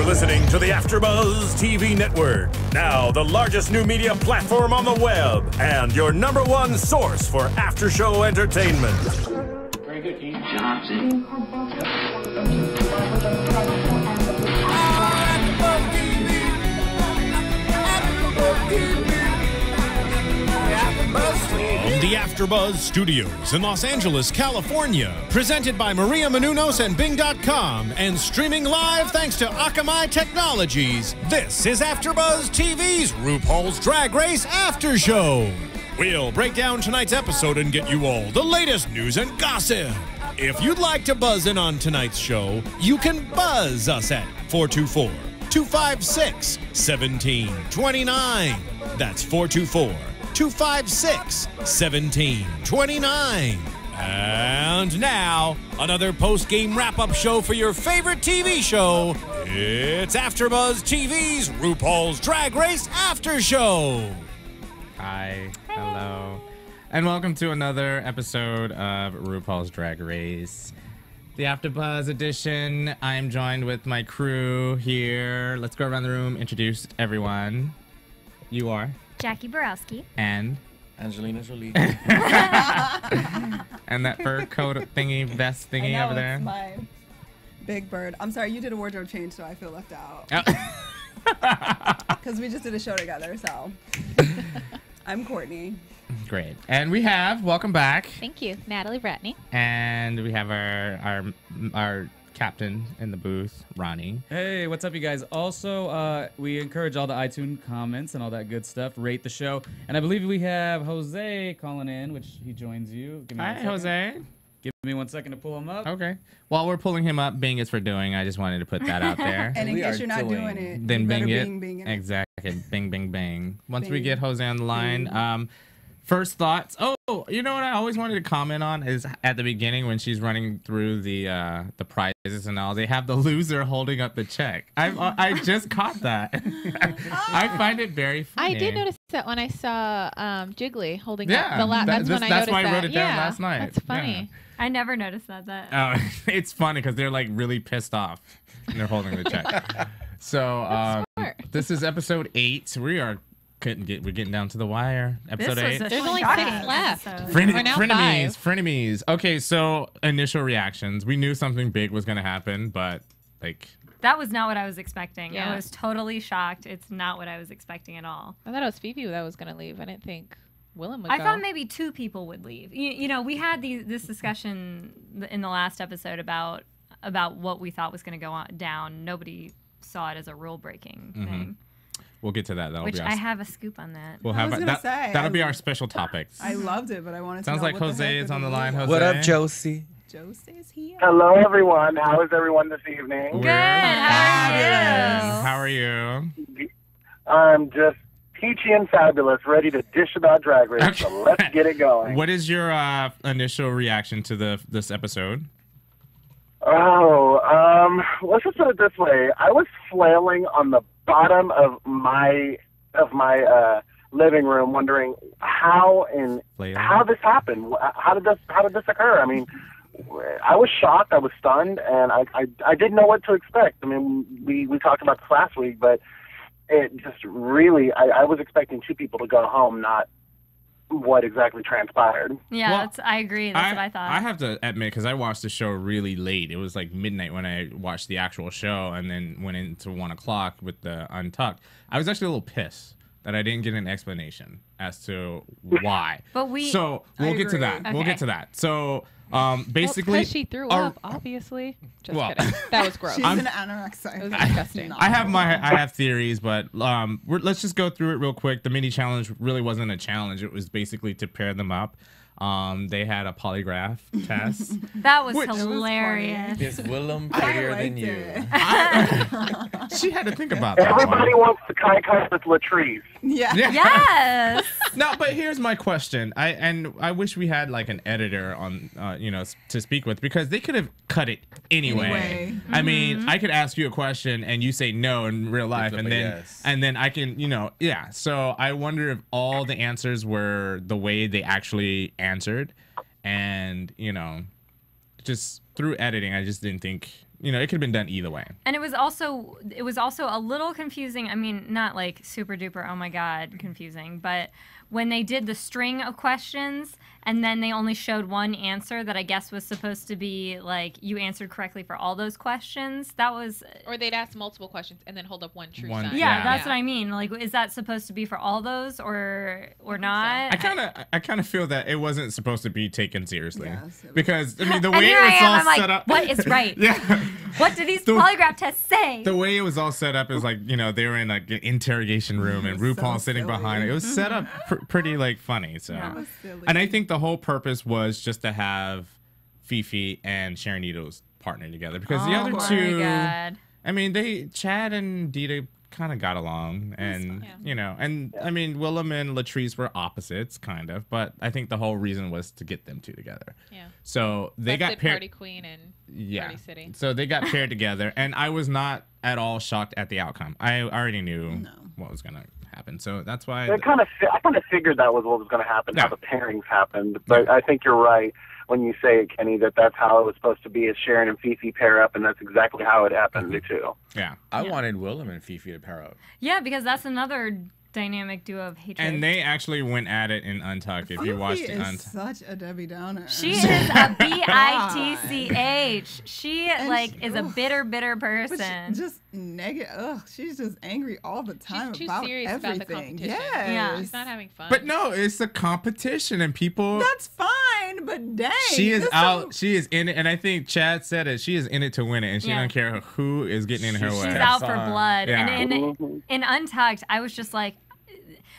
You're listening to the AfterBuzz TV network, now the largest new media platform on the web, and your #1 source for after-show entertainment. Very good, Keith. Johnson. From the AfterBuzz Studios in Los Angeles, California, presented by Maria Menounos and Bing.com, and streaming live thanks to Akamai Technologies, this is AfterBuzz TV's RuPaul's Drag Race After Show. We'll break down tonight's episode and get you all the latest news and gossip. If you'd like to buzz in on tonight's show, you can buzz us at 424-256-1729. That's 424-256-1729. And now, another post-game wrap-up show for your favorite TV show. It's AfterBuzz TV's RuPaul's Drag Race After Show. Hi, hello, and welcome to another episode of RuPaul's Drag Race, the AfterBuzz edition. I'm joined with my crew here. Let's go around the room, introduce everyone. You are? Jacque Borowski. And? Angelina Jolie. And that fur coat thingy, vest thingy over there. It's mine. Big Bird. I'm sorry, you did a wardrobe change, so I feel left out. Because we just did a show together, so. I'm Courtney. Great. And we have, welcome back. Thank you, Natalie Vratney. And we have our captain in the booth, Ronnie. Hey, what's up, you guys? Also, we encourage all the iTunes comments and all that good stuff. Rate the show. And I believe we have Jose calling in, which he joins you. Give me Hi, Jose. Give me 1 second to pull him up. Okay. While we're pulling him up, Bing is for doing. I just wanted to put that out there. And in case you're not doing it, then Bing it. Bing it. Exactly. Bing, bing, bang. Once we Bing. get Jose on the line, first thoughts. Oh, you know what I always wanted to comment on is at the beginning when she's running through the prizes and all, they have the loser holding up the check. I just caught that. I find it very funny. I did notice that when I saw Jiggly holding Yeah, up the lap. That's when I noticed why I wrote that. it down Yeah, last night. That's funny. Yeah. I never noticed that. Oh, it's funny because they're like really pissed off and they're holding the check. So this is episode 8. We're getting down to the wire. Episode 8. There's only 6 left. We're now 5. Frenemies. Okay, so initial reactions. We knew something big was gonna happen, but like That was not what I was expecting. Yeah. I was totally shocked. It's not what I was expecting at all. I thought it was Phi Phi that was going to leave. I didn't think Willam would I go. thought maybe 2 people would leave. You know, we had this discussion in the last episode about what we thought was going to go down. Nobody saw it as a rule-breaking thing. we'll get to that. Which I have a scoop on that. We'll I have was gonna say, that'll be our special topics. I loved it, but I wanted to Sounds know like what the Jose heck is it on the was. line. Jose. What up, Josie? Jose's here. Hello, everyone. How is everyone this evening? We're Good. How are you? I'm just peachy and fabulous, ready to dish about Drag Race. Okay. So let's get it going. What is your initial reaction to this episode? Oh, let's just put it this way. I was flailing on the bottom of my living room, wondering how this happened. How did this occur? I mean, I was shocked. I was stunned, and I didn't know what to expect. I mean, we talked about this last week, but it just really, I was expecting 2 people to go home, not what exactly transpired. Yeah, Well, I agree. That's what I thought. I have to admit, because I watched the show really late. It was like midnight when I watched the actual show, and then went into 1 o'clock with the Untucked. I was actually a little pissed that I didn't get an explanation as to why. But we'll get to that. Okay. We'll get to that. So basically, because she threw up, obviously. Just kidding. That was gross. She's an anorexic. It was disgusting. I have theories, but let's just go through it real quick. The mini challenge really wasn't a challenge. It was basically to pair them up. They had a polygraph test. That was hilarious. Is Willam prettier than you? She had to think about that. Everybody wants to kai with Latrice. Yeah. Yes. No, but here's my question. I wish we had like an editor on, to speak with, because they could have cut it anyway. I mean, I could ask you a question and you say no in real life, and then I can, So I wonder if all the answers were the way they actually answered, and just through editing, I just didn't think you know, it could have been done either way. And it was also a little confusing. I mean, not like super duper, oh my God, confusing, but when they did the string of questions and then they only showed one answer that I guess was supposed to be like you answered correctly for all those questions, that was... Or they'd ask multiple questions and then hold up one true One- sign. Yeah, that's what I mean. Like, is that supposed to be for all those or not? I kind of feel that it wasn't supposed to be taken seriously. Yes, because, I mean, the And way here it was I am, all I'm like, set up... what is right? Yeah. What do these polygraph tests say? The way it was all set up is like, you know, they were in like an interrogation room and RuPaul so sitting silly. behind it. It was set up pretty like funny. So, That was silly. and I think the whole purpose was just to have Phi Phi and Sharon and DiDa partner together because the other Oh my two, God. I mean, Chad and DiDa kind of got along, and you know, and I mean, Willam and Latrice were opposites, kind of, but I think the whole reason was to get them two together. Yeah. So they got paired. Party Queen and Party City. So they got paired together, and I was not at all shocked at the outcome. I already knew what was gonna happen, so that's why. I kind of figured that was what was going to happen, how the pairings happened. But I think you're right when you say it, Kenny, that's how it was supposed to be, is Sharon and Phi Phi pair up, and that's exactly how it happened too. Yeah, I wanted Willam and Phi Phi to pair up. Yeah, because that's another dynamic duo of hatred. and they actually went at it in Untucked. If you watched the is Untucked, such a Debbie Downer. She is a bitch. She is a bitter person. Just negative. Ugh, she's just angry all the time She's too about serious about the everything. competition. Yes. She's not having fun. but no, it's a competition, and people. That's fine, but dang. She is this out. She is in it, and I think Chad said it. She is in it to win it, and she Yeah. don't care who is getting in her way. She's out for blood. Yeah. And in Untucked, I was just like,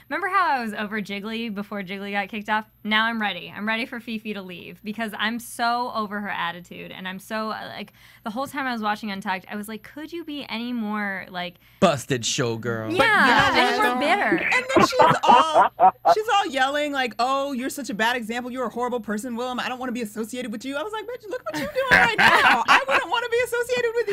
remember how I was over Jiggly before Jiggly got kicked off? Now I'm ready. I'm ready for Phi Phi to leave because I'm so over her attitude, and I'm so like the whole time I was watching Untucked, I was like, could you be any more like Busted showgirl. yeah, any more bitter? And then she's all yelling like, "Oh, you're such a bad example. You're a horrible person, Willam. I don't want to be associated with you." I was like, "Bitch, look what you're doing right now. I wouldn't want to be associated with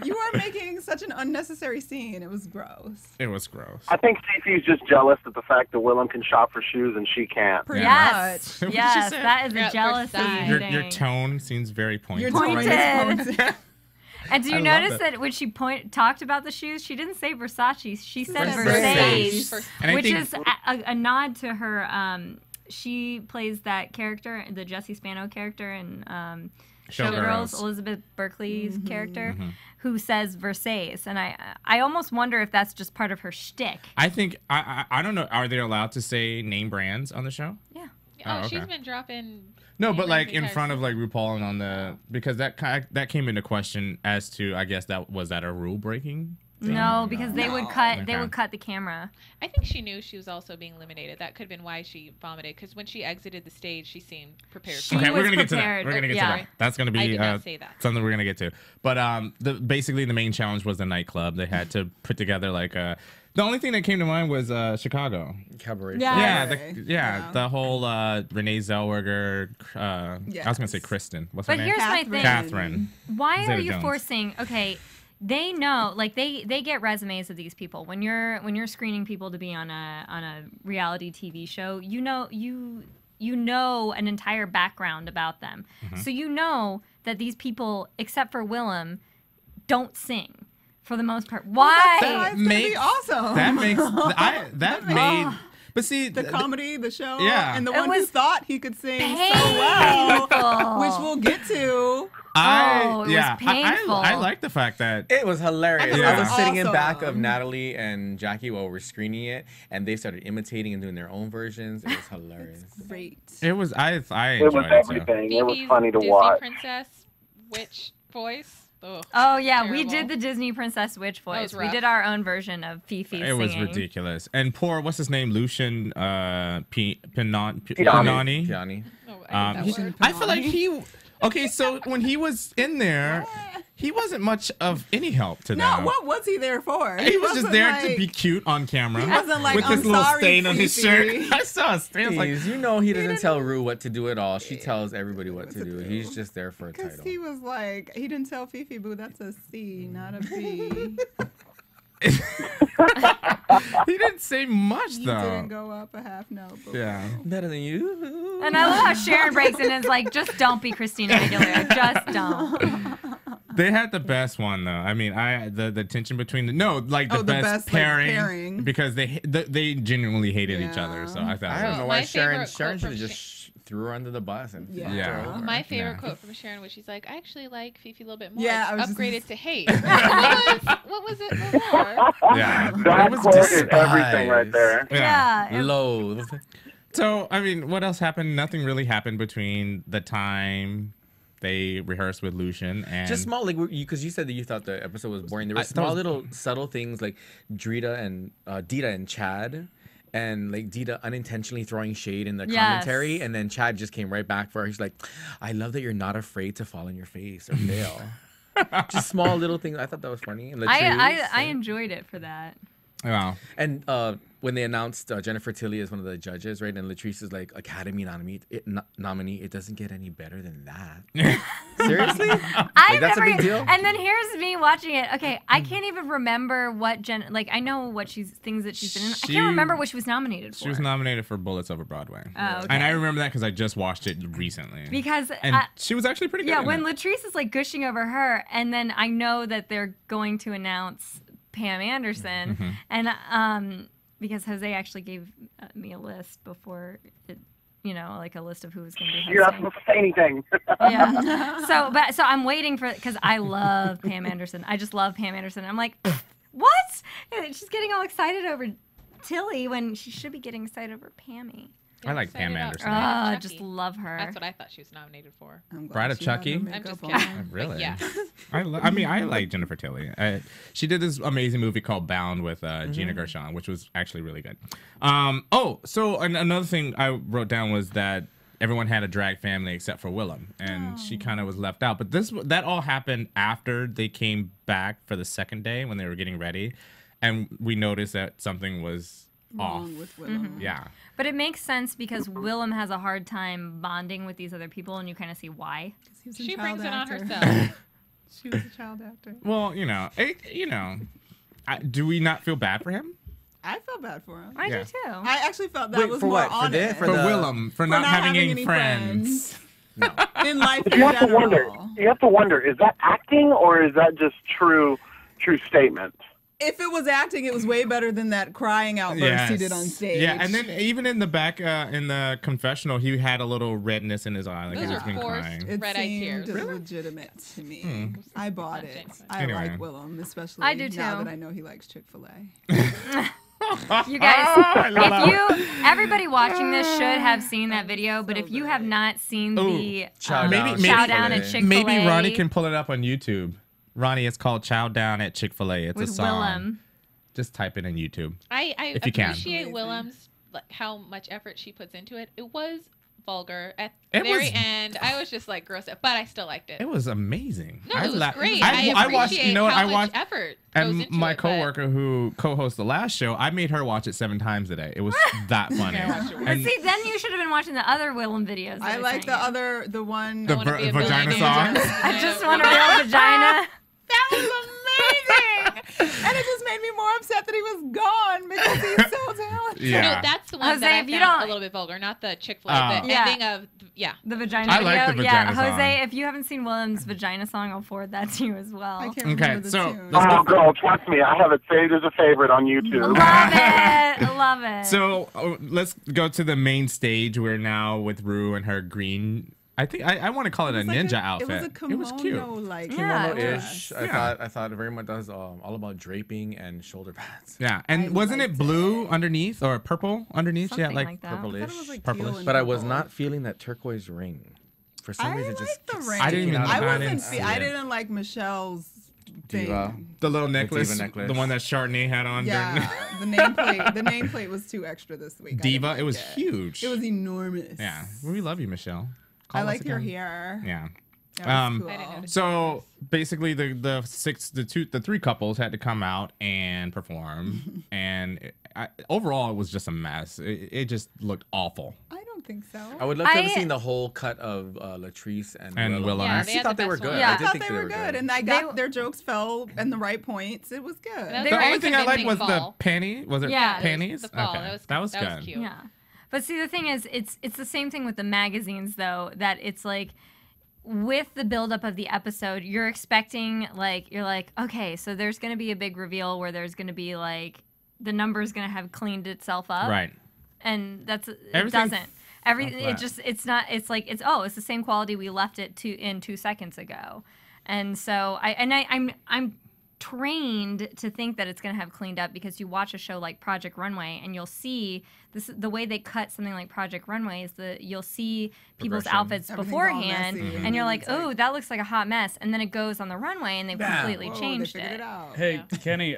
you. You are making such an unnecessary scene. It was gross." It was gross. I think Fifi's just jealous at the fact that Willam can shop for shoes and she can't. Yes, What did she yes, say? that is Yeah, a jealousy Your thing. tone seems very pointed. You're Pointed. And do you I love notice that. that when she talked about the shoes, she didn't say Versace, she said Versace. Versace, And I which think- is a nod to her. She plays that character, the Jessie Spano character in Showgirls, Elizabeth Berkley's character, who says Versace, and I almost wonder if that's just part of her shtick. I think I don't know. Are they allowed to say name brands on the show? Yeah. Oh, okay. she's been dropping. No, but names like the in entire front of like season. RuPaul and on the because that came into question as to I guess that was that a rule breaking. No, because they would cut Okay. the camera. I think she knew she was also being eliminated. That could have been why she vomited. Because when she exited the stage, she seemed prepared. She for it. Okay, we're was gonna get to that. prepared. We're gonna get Yeah. to that. That's gonna be I did not say that. something we're gonna get to. But basically the main challenge was the nightclub. They had to put together like a. The only thing that came to mind was Chicago. Cabaret. Yeah. Yeah, the whole Renee Zellweger. I was gonna say Kristen. What's her But name? here's my thing. Catherine. Why are you Zeta-Jones. forcing? Okay, they know, like they get resumes of these people. When you're screening people to be on a reality TV show, you know an entire background about them. So you know that these people, except for Willam, don't sing for the most part. Why? That's gonna be awesome. That makes that made. But see, the comedy, the show, Yeah. and the It one who was thought he could sing so well, painful. which we'll get to. Oh, it was painful. I like the fact that It was hilarious. Yeah. I was sitting in Awesome. back of Natalie and Jacque while we're screening it, and they started imitating and doing their own versions. It was hilarious. Great. it was. I It was enjoyed it. So. everything. It was Phoebe's funny to Disney watch. princess witch voice. Ugh, Oh yeah, we terrible. did the Disney princess witch was voice. We rough. did our own version of Phi Phi It singing. was ridiculous. And poor, what's his name, Lucian Pinani. Gianni. Oh, I hate that word. I feel like he. Okay, so when he was in there, he wasn't much of any help to No, them. what was he there for? He was just wasn't there like, to be cute on camera. He wasn't like, with this "I'm little sorry, stain on his Phi shirt. Phi." I saw a stain. I was like, Please, you know he doesn't tell Ru what to do at all. She tells everybody what to do. He's just there for a Because title. he was like, he didn't tell Fifi, boo, that's a C, not a B. he didn't say much You though. didn't go up a half note. Boo. Yeah. Better than you. And I love how Sharon breaks in and is like, just don't be Christina Aguilera. Just don't. They had the best one though. I mean, the tension between the best pairing because they genuinely hated each other. So I thought I don't know why Sharon should have just threw her under the bus and My favorite quote from Sharon was she's like, I actually like Phi Phi a little bit more. Yeah, It's upgraded to hate. what was it before? Yeah, that quote is everything right there. Yeah. Loathe. So I mean, what else happened? Nothing really happened between the time they rehearsed with Lucian and just small, like because you said that you thought the episode was boring. There were small little subtle things like DiDa and Chad. And like DiDa unintentionally throwing shade in the commentary, and then Chad just came right back for her. He's like, "I love that you're not afraid to fall on your face or fail." Just small little things. I thought that was funny. And I enjoyed it for that. Wow. And when they announced Jennifer Tilly as one of the judges, right? And Latrice is like Academy nominee. It doesn't get any better than that. Seriously? That's a big deal. And then here's me watching it. Okay, I can't even remember what I know what things that she's been in. I can't remember what she was nominated for. She was nominated for Bullets Over Broadway. Oh, okay. And I remember that because I just watched it recently. Because she was actually pretty good. Yeah, when Latrice is like gushing over her, and then I know that they're going to announce Pam Anderson, and because Jose actually gave me a list before it, like a list of who was going to be hosting. You're not supposed to say anything. Yeah. So I'm waiting for, because I love Pam Anderson. I just love Pam Anderson. I'm like, what? She's getting all excited over Tilly when she should be getting excited over Pammy. I like Pam Anderson. Oh, I just love her. That's what I thought she was nominated for. Bride of Chucky? I'm just kidding. Really? Yeah. I like Jennifer Tilly. She did this amazing movie called Bound with Gina Gershon, which was actually really good. So another thing I wrote down was that everyone had a drag family except for Willam, and she kind of was left out. But that all happened after they came back for the second day when they were getting ready, and we noticed that something was off. With Willam. Yeah. But it makes sense because Willam has a hard time bonding with these other people, and you kind of see why. She brings it on herself. She was a child actor. Well, do we not feel bad for him? I felt bad for him. I do too. I actually felt that was more honest. For Willam, for not having any friends. No. In life, but you have to wonder. You have to wonder: is that acting or is that just true statement? If it was acting, it was way better than that crying outburst he did on stage. Yeah, and then even in the back, in the confessional, he had a little redness in his eye, like he was been crying. It red-eyed tears. seemed legitimate to me. I bought it. I Anyway. like Willam, especially I do too. now that I know he likes Chick-fil-A. You guys, everybody watching this should have seen that video, but if you have not seen the shout down at Chick-fil-A. Maybe Ronnie can pull it up on YouTube. Ronnie, it's called Chow Down at Chick-fil-A. It's with a song. Willam. Just type it in YouTube. I if you appreciate can. Willam's how much effort she puts into it. It was vulgar at the very end. I was just like grossed out, but I still liked it. It was amazing. No, it was great. I watched. You know what? I watched. Effort and my coworker who co-hosts the last show, I made her watch it 7 times a day. It was that funny. But see, then you should have been watching the other Willam videos. I like the one. The vagina song. I just want a real vagina. That was amazing! And it just made me more upset that he was gone because he's so talented. Yeah. No, that's the one Jose, that I found a little bit vulgar, not the Chick-fil-A. The ending of, the vagina I video. like the vagina song. Jose, if you haven't seen Willam's vagina song, I'll forward that to you as well. I can't remember the tune. Oh, girl, trust me. I have it saved as a favorite on YouTube. Love it. So let's go to the main stage. We're now with Ru and her green. I think I want to call it a ninja outfit. It was a kimono-like. Kimono-ish. I thought very much that was all about draping and shoulder pads. Yeah, and wasn't it blue underneath or purple underneath? Something like purplish. Purplish. But I was not feeling that turquoise ring. For some reason, just the ring. I didn't like Michelle's Diva. The little necklace, the necklace, the one that Chardonnay had on. Yeah, the nameplate. The nameplate was too extra this week. Diva, it was huge. It was enormous. Yeah, we love you, Michelle. I liked your hair. Yeah. Cool. So basically, the 3 couples had to come out and perform, and overall, it was just a mess. It just looked awful. I don't think so. I would love to have seen the whole cut of Latrice and Willam. Yeah, I actually thought they were good. Yeah, I thought they were good, and their jokes fell in the right points. It was good. The only thing I liked was the panty. Was it panties? The fall. Okay. That was good. Cute. Yeah. But see, the thing is, it's the same thing with the magazines, though, that it's like with the buildup of the episode, you're expecting, like, you're like, okay, so there's going to be a big reveal where there's going to be, like, the number's going to have cleaned itself up. Right. And it doesn't. It's the same quality we left it in 2 seconds ago. And so I'm trained to think that it's going to have cleaned up because you watch a show like Project Runway and you'll see the way they cut something like Project Runway is you'll see people's outfits beforehand and you're like, oh, that looks like a hot mess, and then it goes on the runway and they've completely changed it. Hey, Kenny,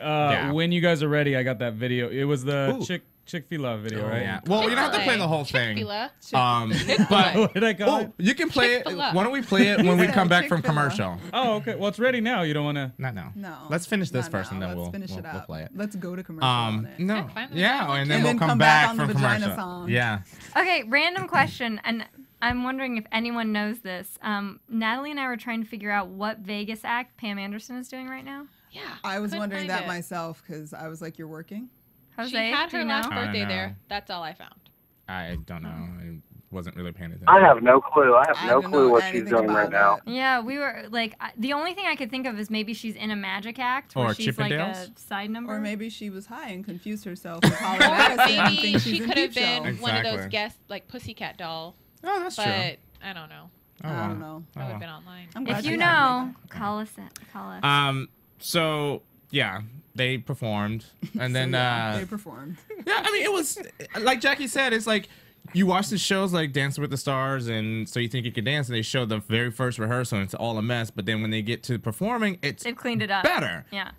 when you guys are ready, I got that video. It was the Chick-fil-A video, right? Yeah. Well, you don't have to play the whole thing. Chick-fil-A. But what did I call it? You can play it. Why don't we play it when we come back from commercial? Oh, okay. Well, it's ready now. You don't want to? Not now. No. Let's finish this first, and then we'll play it. Let's go to commercial. On it. No. Yeah, and then we'll come back from commercial. Song. Yeah. Okay, random question, and I'm wondering if anyone knows this. Natalie and I were trying to figure out what Vegas act Pam Anderson is doing right now. Yeah. I was wondering that myself because I was like, you're working? Jose, she had her last know? birthday there. That's all I found. I don't know. I wasn't really paying attention. I have no clue. I have no clue what she's doing right now. Yeah, we were like, the only thing I could think of is maybe she's in a magic act where she's like a side number. Or maybe she was high and confused herself with Holly Madison. Maybe she could have been one of those Exactly. guests, like Pussycat Doll. Oh, that's true. But I don't know. I don't know. I would have been online. If you know, call us. So yeah, they performed, and then they performed. Yeah, I mean, it was like Jackie said. It's like you watch the shows like Dancing with the Stars, and so you think you can dance, and they show the very first rehearsal, and it's all a mess. But then when they get to performing, they've cleaned it up better. Yeah.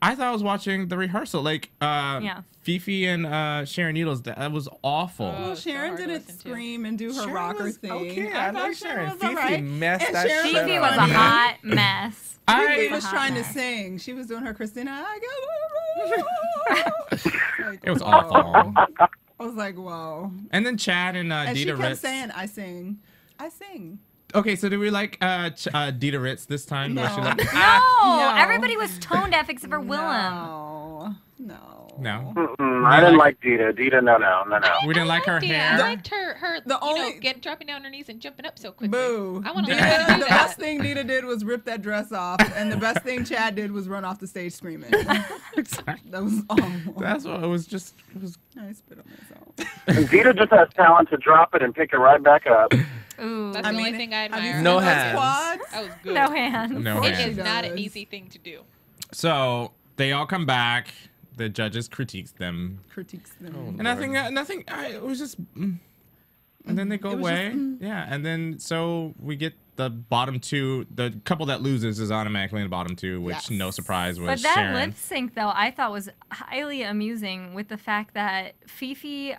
I thought I was watching the rehearsal, like Phi Phi and Sharon Needles. That was awful. Well, Sharon didn't scream and do her rocker thing. Okay, I like Sharon. Phi Phi right. messed And that Sharon shit Phi up. was a hot mess. Phi was trying to sing. She was doing her Christina. It was awful. I was like, whoa. And then Chad and And she DiDa kept Ritz. saying, I sing. I sing. Okay, so do we like DiDa Ritz this time? No. Was she like, No, everybody was tone deaf except for Willam. No. I didn't like DiDa. DiDa, no. We didn't like her DiDa. hair. I liked her dropping down her knees and jumping up so quickly. Boo. I want to DiDa, learn the that. best thing DiDa did was rip that dress off, and the best thing Chad did was run off the stage screaming. That was awful. That's what it was. Just it was. I spit on myself. And DiDa just has talent to drop it and pick it right back up. Ooh. That's the only thing I admire. No That was hands. quads. That was good. No hands. No It hands. is not an easy thing to do. So they all come back. The judges critiques them. And nothing. It was just. And then they go away. Yeah. And then so we get the bottom two. The couple that loses is automatically in the bottom two, which no surprise was But that Sharon. lip sync, though, I thought was highly amusing with the fact that Phi Phi,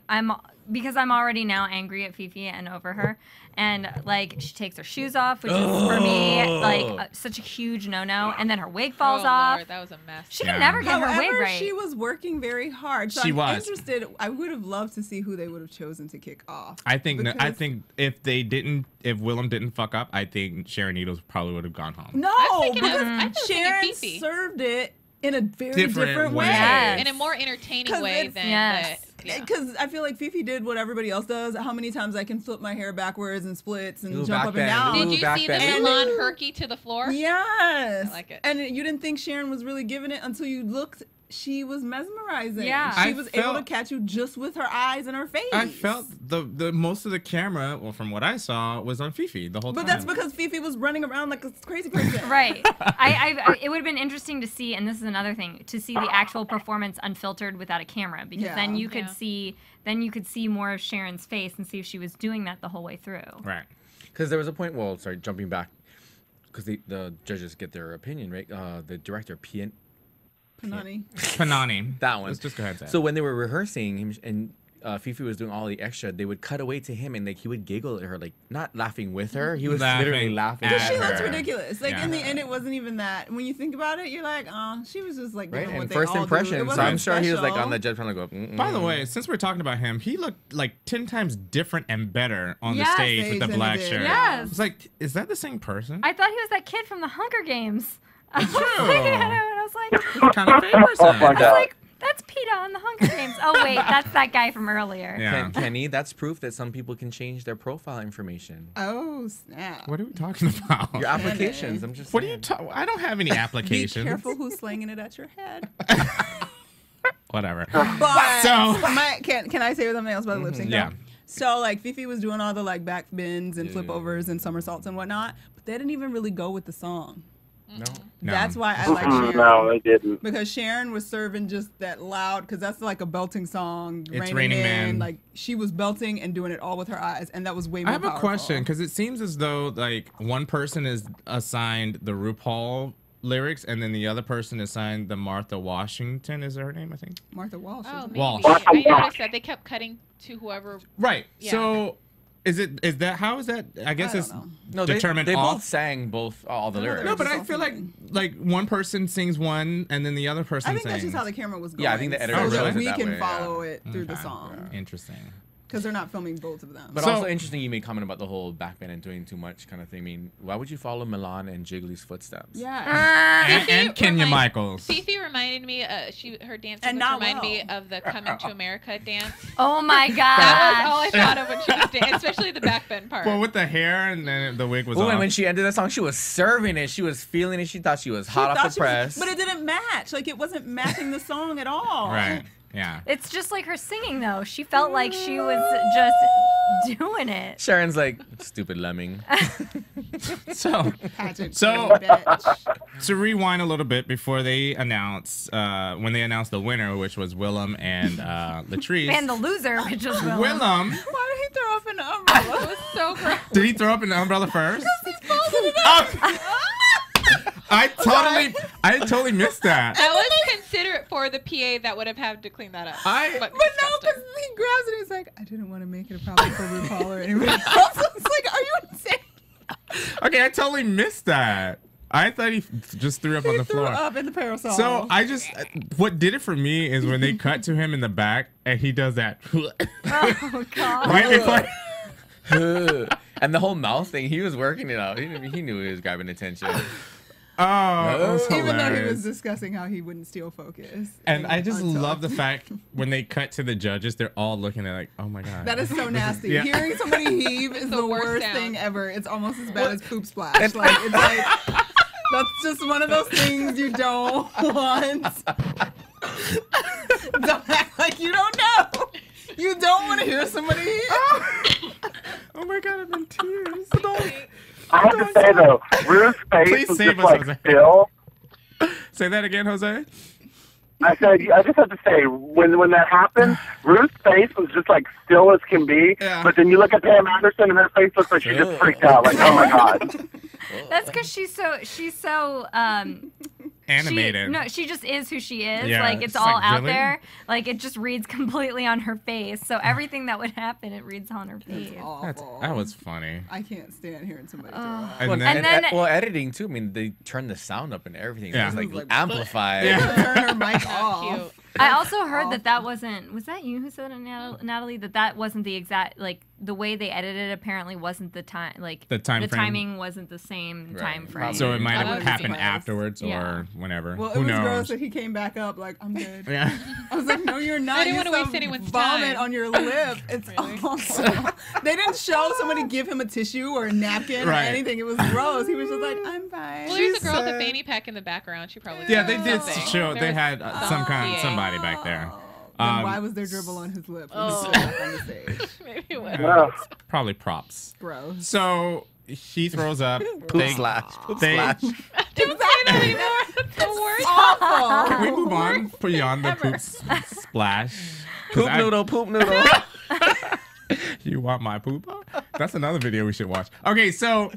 because I'm already now angry at Phi Phi and over her, and like she takes her shoes off, which is for me like such a huge no-no, and then her wig falls off. Lord, that was a mess. She could never get her wig right. She was working very hard. So She I'm was. interested. I would have loved to see who they would have chosen to kick off. I think if Willam didn't fuck up, I think Sharon Needles probably would have gone home. No, I was because thinking Sharon Phi Phi. served it in a very Different different way. way. Yes. In a more entertaining 'Cause way it's- than Because I feel like Phi Phi did what everybody else does. How many times I can flip my hair backwards and splits and Ooh, jump back up and bend. down. Did you back see the bend. salon herky to the floor? Yes. I like it. And you didn't think Sharon was really giving it until you looked. She was mesmerizing. Yeah. She I was able to felt- catch you just with her eyes and her face. I felt the most of the camera, well, from what I saw, was on Phi Phi the whole time. But that's because Phi Phi was running around like a crazy person. Right. It would have been interesting to see, and this is another thing, to see the actual performance unfiltered without a camera, because then you could see more of Sharon's face and see if she was doing that the whole way through. Right. Because there was a point. Well, sorry, jumping back, because the judges get their opinion, right? The director, Panani. That one. Let's just go ahead and say it. So when they were rehearsing him and Phi Phi was doing all the extra, they would cut away to him and like he would giggle at her, like not laughing with her. He was literally laughing at at She her. looks ridiculous. Like Yeah. in the end, it wasn't even that. When you think about it, you're like, oh, she was just like Right, doing what and they first all impression. do. It So wasn't I'm sure he was like special. on the judge panel, go. By the way, since we're talking about him, he looked like 10 times different and better on the Yes. stage with the than he black did. shirt. Yes. It's like, is that the same person? I thought he was that kid from the Hunger Games. I was true. looking at him and I was like, What kind of favors him? Oh my God. That's PETA on the Hunger Games. Oh wait, that's that guy from earlier. Yeah. Kenny, that's proof that some people can change their profile information. Oh snap! What are we talking about? Your applications. I'm just. What are you talking? I don't have any Be applications. careful who's slinging it at your head. Whatever. But So- can I say something else about the lip sync? Yeah. though? So like Phi Phi was doing all the like back bends and flip overs and somersaults and whatnot, but they didn't even really go with the song. No. That's why I like Sharon. No, they didn't. Because Sharon was serving just that loud, because that's like a belting song. It's Raining Man. Like she was belting and doing it all with her eyes, and that was way more I have powerful. a question because it seems as though like one person is assigned the RuPaul lyrics and then the other person is assigned the Martha Washington. Is that her name? I think. Martha Walsh. Oh, isn't it? maybe. Walsh. I noticed that they kept cutting to whoever. Right. Yeah. So is how is that? I guess I it's don't No, determined they off. both sang all the lyrics. No, but I Just feel like one person sings one and then the other person I think sings. that's just how the camera was going. Yeah, I think the editor so that realized it we that can way, follow it through the Okay. song, Interesting. because they're not filming both of them. But So- also interesting you made comment about the whole backbend and doing too much kind of thing. I mean, why would you follow Milan and Jiggly's footsteps? yeah. And Kenya remind- Michaels. Phi Phi reminded me. Her dance And moves not reminded me well. of the Coming to America dance. Oh my god. That was all I thought of when she was dancing, especially the backbend part. Well, with the hair and then the wig was Oh, off. and when she ended that song, she was serving it. She was feeling it. She thought she was hot off the press. But it didn't match. Like it wasn't matching the song at all. Right. Yeah. It's just like her singing though. She felt like she was just doing it. Sharon's like, stupid lemming. So Pageant. So- bitch. to rewind a little bit before they announced when they announced the winner, which was Willam and Latrice. And the loser, which was Willam. Willam. Why did he throw up an umbrella? It was so gross. Did he throw up an umbrella first? He's folding it up. I totally missed that. That was considerate for the PA that would have had to clean that up. I- But But no, disgusting. because he grabs it and he's like, I didn't want to make it a problem for RuPaul or anyone else. It's like, are you insane? Okay, I totally missed that. I thought he just threw up on He the threw floor. up in the parasol. So I just, what did it for me is when they cut to him in the back and he does that. Oh god. Right before. And the whole mouth thing, he was working it out. He knew he was grabbing attention. Oh, it was even though he hilarious. was discussing how he wouldn't steal focus. And I just Until- love the fact when they cut to the judges, they're all looking at like, oh my god. That is so nasty. Yeah. Hearing somebody heave is The the worst worst sound. thing ever. It's almost as bad as poop splash. Like it's like that's just one of those things you don't want. Don't act like you don't know. You don't want to hear somebody heave. Oh my god, I'm in tears. I have to say though, Ruth's Please face was save just us, like Jose. still. Say that again, Jose. I just have to say, when that happened, Ruth's face was just like still as can be. Yeah. But then you look at Pam Anderson and her face looks like she just freaked out. Like, oh my god. That's because she's so Animated. she just is who she is. Yeah, Like it's it's all like, out really? there. Like it just reads completely on her face. So everything that would happen, it reads on her face. Awful. That was funny. I can't stand hearing somebody throw up. And And then, then- well, editing too. I mean, they turned the sound up and everything. Yeah. It was like, Like, amplified. Turn her mic off. Cute. I also heard that wasn't. Was that you who said it, Natalie? That wasn't the exact the way they edited it. Apparently, wasn't the time The time the frame. timing wasn't the same Right. time frame. So it might That have was happened surprised. afterwards or Yeah. whenever. Well, it Who was knows? gross that he came back up like, I'm good. Yeah. I was like, no, you're not. I didn't You wanna still waste have anyone's vomit time. on your lip. It's awful. They didn't show somebody give him a tissue or a napkin Right. or anything. It was gross. He was just like, I'm fine. Well, there's a girl with said- a fanny pack in the background. She probably Yeah, they did something. show. There They was had PA. somebody back there. Then why was there dribble on his lip when he stood up on the stage? Maybe it was. Ugh. Probably props. Gross. So he throws up. Poop slash. Poop they- slash. Don't say that anymore. That's the worst. Awful. Can we move on beyond the poop splash? 'Cause Poop I- noodle. Poop noodle. You want my poop? That's another video we should watch. Okay, so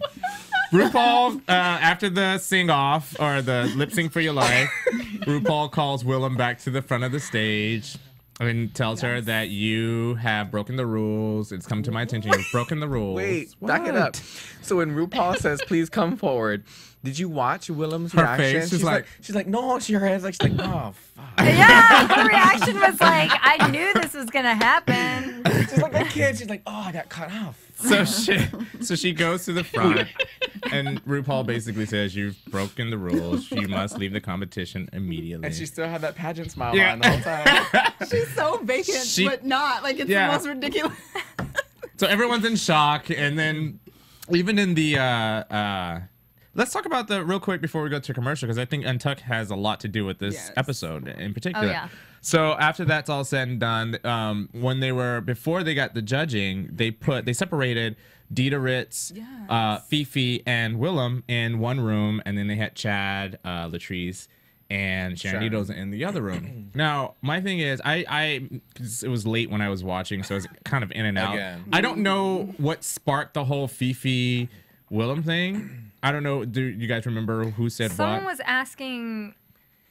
RuPaul, after the sing off or the lip sync for your life, RuPaul calls Willam back to the front of the stage and tells her that you have broken the rules. It's come to my attention. You've broken the rules. Wait, back it up. So when RuPaul says, "Please come forward," did you watch Willam's Her reaction? face is like- she's like, no. Her head's like, she's like, oh fuck. Yeah, her reaction was like, I knew this was gonna happen. She's like a kid. She's like, oh, I got cut off. So she goes to the front And RuPaul basically says you've broken the rules. You must leave the competition immediately. And she still had that pageant smile on the whole time. She's so vacant, but not. Like, it's the most ridiculous. So everyone's in shock. And then even in the... let's talk about real quick before we go to commercial, because I think Untucked has a lot to do with this episode in particular. Oh, yeah. So after that's all said and done, before they got the judging, they separated DiDa Ritz, Phi Phi and Willam in one room, and then they had Chad, Latrice, and Sharon and DiDa in the other room. Now, my thing is, it was late when I was watching, so I was kind of in and out. I don't know what sparked the whole Phi Phi Willam thing. I don't know. Do you guys remember who said what? Someone was asking,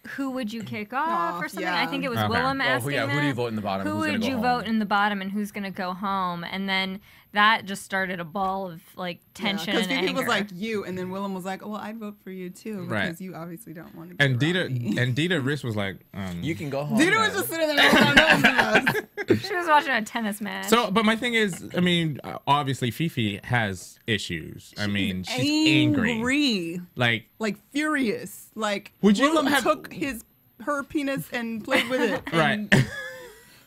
who would you kick off or something? I think it was Willam asking who do you vote in the bottom? Who would you vote in the bottom and who's going to go home? And then that just started a ball of like tension and anger. Because was like you, and then Willam was like, well, I'd vote for you too, because you obviously don't want to. And DiDa Ritz was like, you can go home. DiDa was just sitting there. She was watching a tennis match. So, but my thing is, I mean, obviously Phi Phi has issues. She's angry. Like furious. Like, would you Willam took her penis and played with it. Right.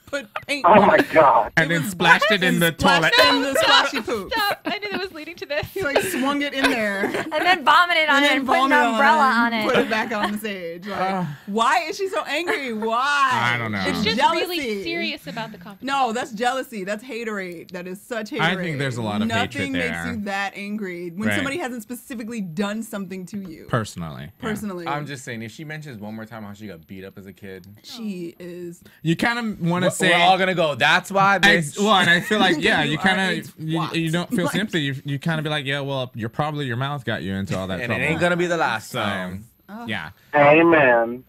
Put paint. Oh my god! And then splashed it in the toilet. In the splashy poop. Stop! I knew that was leading to this. He like swung it in there. And then vomited on it and put an umbrella on it. Put it back on the stage. Like, why is she so angry? Why? I don't know. It's just jealousy. really serious about the competition. No, that's jealousy. That's haterade. That is such haterade. I think there's a lot of hatred there. Nothing makes you that angry when somebody hasn't specifically done something to you. Personally. I'm just saying, if she mentions one more time how she got beat up as a kid, she is. You kind of want to say we're all gonna go. That's why. Bitch. And I feel like you kind of you don't feel sympathy. You kind of be like, yeah, well, your mouth got you into all that trouble. And it ain't gonna be the last time. Yeah. Amen.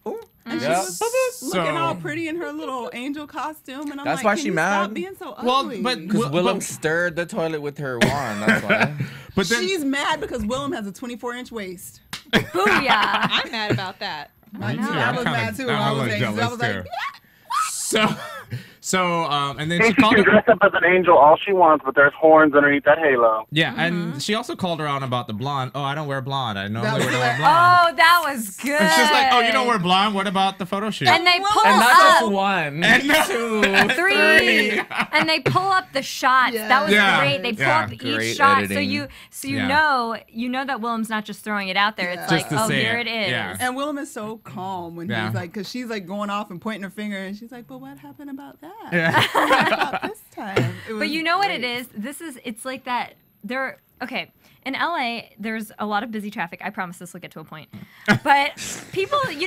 And she was looking all pretty in her little angel costume, and I'm that's like, why can she you mad. Stop being so ugly? Well, but because Willam stirred the toilet with her wand. That's why. But then, she's mad because Willam has a 24-inch waist. Booyah! I'm mad about that. I was mad too. I was like, and then she called her dressed up as an angel all she wants, but there's horns underneath that halo. Yeah, and she also called her on about the blonde. Oh, I don't wear blonde. I normally wear blonde. Oh, that was good. And she's like, oh, you don't wear blonde? What about the photo shoot? And they pull and not up just one, and 2, 3, and they pull up the shots. Yeah. That was great. They pull up each shot, editing. so you know that Willam's not just throwing it out there. It's just like, oh, here it is. Yeah. And Willam is so calm when he's like, because she's like going off and pointing her finger, and she's like, but what happened about that? Yeah. What about this time? But you know what it is? It's like that. Okay. In LA, there's a lot of busy traffic. I promise this will get to a point. But people, they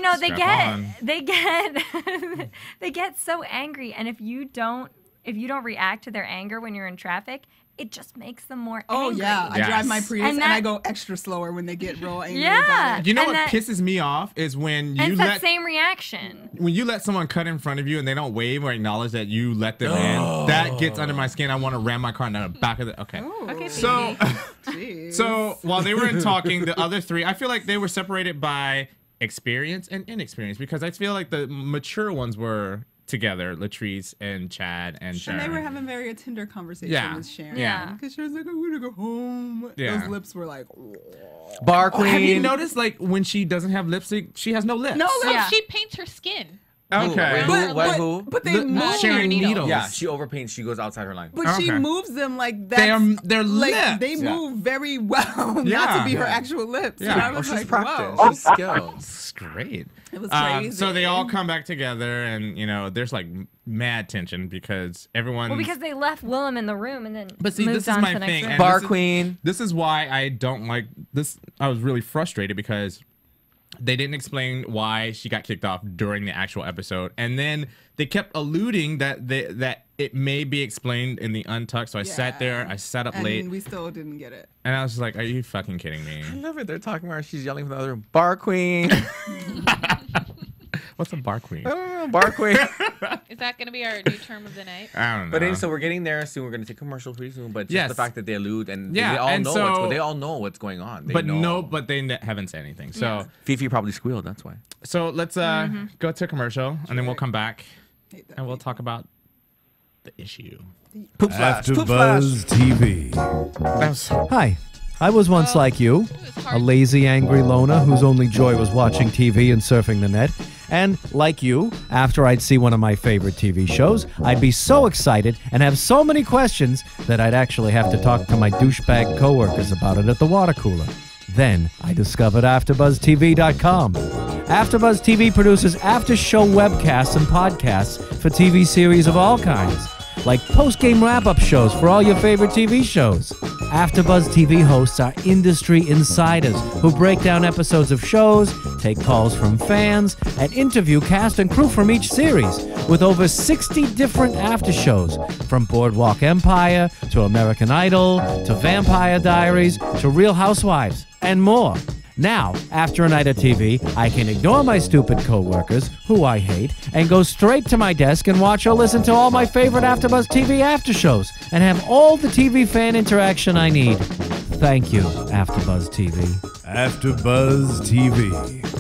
get so angry, and if you don't react to their anger when you're in traffic, it just makes them more angry. Oh, yeah. I drive my Prius and I go extra slower when they get real angry. Yeah. You know what pisses me off is when you that same reaction. When you let someone cut in front of you and they don't wave or acknowledge that you let them in, that gets under my skin. I want to ram my car in the back of the... Okay. Ooh. Okay, so while they were talking, the other three, I feel like they were separated by experience and inexperience, because I feel like the mature ones were... together, Latrice and Chad and Sharon. And they were having very tender conversation with Sharon. Yeah. Because she was like, I'm going to go home. Yeah. Those lips were like... Bar queen. Have you noticed, like, when she doesn't have lipstick, she has no lips? No lips. Yeah. She paints her skin. Okay. Who? But they move Sharon Needles. Yeah, she overpaints. She goes outside her line. But she moves them like that. They're like, lips. they move very well, not to be her actual lips. Yeah. And I was she's like, practiced. whoa. She's skilled. It's great. It was crazy. So they all come back together, and there's like mad tension because everyone. Well, because they left Willam in the room and then. But see, moved this is on my to the next thing. room. Bar queen. This is why I don't like this. I was really frustrated because they didn't explain why she got kicked off during the actual episode, and then they kept alluding that it may be explained in the Untucked. So I sat there, I sat up late, and we still didn't get it. and I was just like, "Are you fucking kidding me?" I love it. They're talking about her. She's yelling from the other room. Bar queen. What's a bar queen? I don't know. Bar queen. Is that going to be our new term of the night? I don't know. But anyway, so we're getting there soon. We're going to take commercial pretty soon. But just the fact that they allude and they all know what's going on. They haven't said anything. So Phi Phi probably squealed. That's why. So let's go to commercial, and then we'll come back and we'll talk about the issue. Poop flash. AfterBuzz TV. Hi, I was once like you, a lazy, angry loner whose only joy was watching TV and surfing the net. And, like you, after I'd see one of my favorite TV shows, I'd be so excited and have so many questions that I'd actually have to talk to my douchebag coworkers about it at the water cooler. Then I discovered AfterBuzzTV.com. AfterBuzz TV produces after-show webcasts and podcasts for TV series of all kinds, like post-game wrap-up shows for all your favorite TV shows. AfterBuzz TV hosts are industry insiders who break down episodes of shows, take calls from fans, and interview cast and crew from each series, with over 60 different after shows, from Boardwalk Empire to American Idol to Vampire Diaries to Real Housewives, and more. Now, after a night of TV, I can ignore my stupid coworkers, who I hate, and go straight to my desk and watch or listen to all my favorite AfterBuzz TV after shows, and have all the TV fan interaction I need. Thank you, AfterBuzz TV. AfterBuzz TV.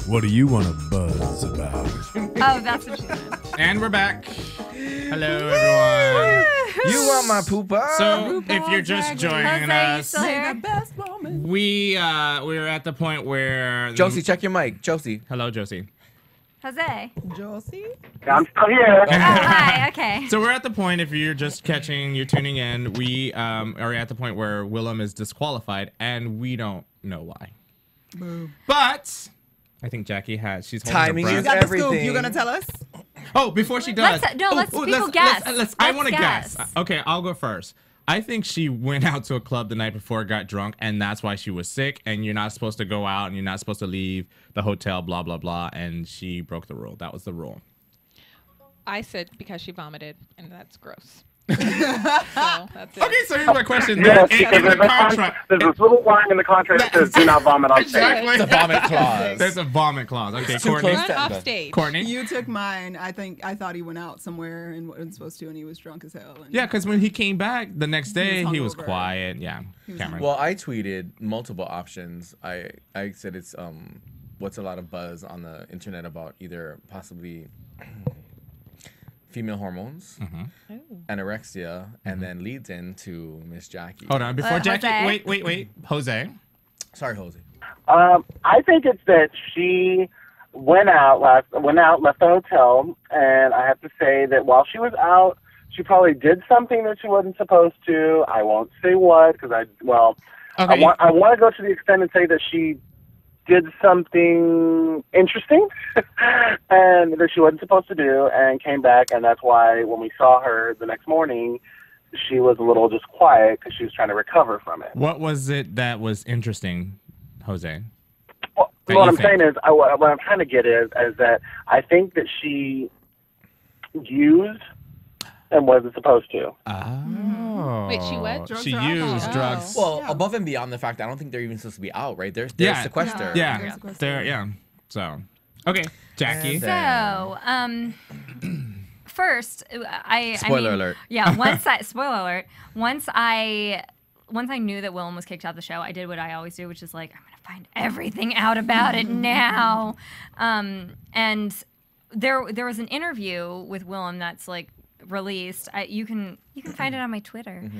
What do you want to buzz about? Oh, that's what she said. And we're back. Hello, everyone. You want my pooper? So, if you're just joining us, we're at the point where Josie, check your mic. Josie. Hello, Josie. Jose. Josie? I'm still here. Oh, hi. Okay. So we're at the point, if you're just you're tuning in, we are at the point where Willam is disqualified, and we don't know why. Boo. But I think Jackie has. She's holding Timing her is breath. everything. You gonna tell us? Oh, before she does. Let's people guess. I want to guess. Okay, I'll go first. I think she went out to a club the night before, got drunk, and that's why she was sick. And you're not supposed to go out, and you're not supposed to leave the hotel, blah, blah, blah. And she broke the rule. That was the rule. I said because she vomited, and that's gross. So that's it. Okay, so here's my question. Yes, In the contract, there's this little line in the contract that says do not vomit on stage. Exactly. It's a vomit clause. There's a vomit clause. Okay, It's too Courtney. close to Run end. off stage. Courtney. You took mine. I thought he went out somewhere and wasn't supposed to, and he was drunk as hell. And Yeah, because when he came back the next day, he was hungover. quiet. Yeah, Cameron. Well, I tweeted multiple options. I said it's what's a lot of buzz on the internet about either possibly female hormones, anorexia, and then leads into Miss Jackie. Hold on, before Jackie. Jose. Wait. Jose. Sorry, Jose. I think it's that she went out, left the hotel, and I have to say that while she was out, she probably did something that she wasn't supposed to. I won't say what, because I want to go to the extent and say that she did something interesting and that she wasn't supposed to do, and came back, and that's why when we saw her the next morning, she was a little just quiet because she was trying to recover from it. What was it that was interesting, Jose? Well, what I'm saying is, what I'm trying to get is that I think that she used and wasn't supposed to. Oh. Wait, she what? She used drugs. Well, above and beyond the fact, I don't think they're even supposed to be out, right? They're sequestered. Yeah. So, okay, Jackie. So, first, Spoiler alert. Yeah, spoiler alert. Once I knew that Willam was kicked out of the show, I did what I always do, which is like, I'm gonna find everything out about it now. And there was an interview with Willam that's like released. You can find it on my Twitter.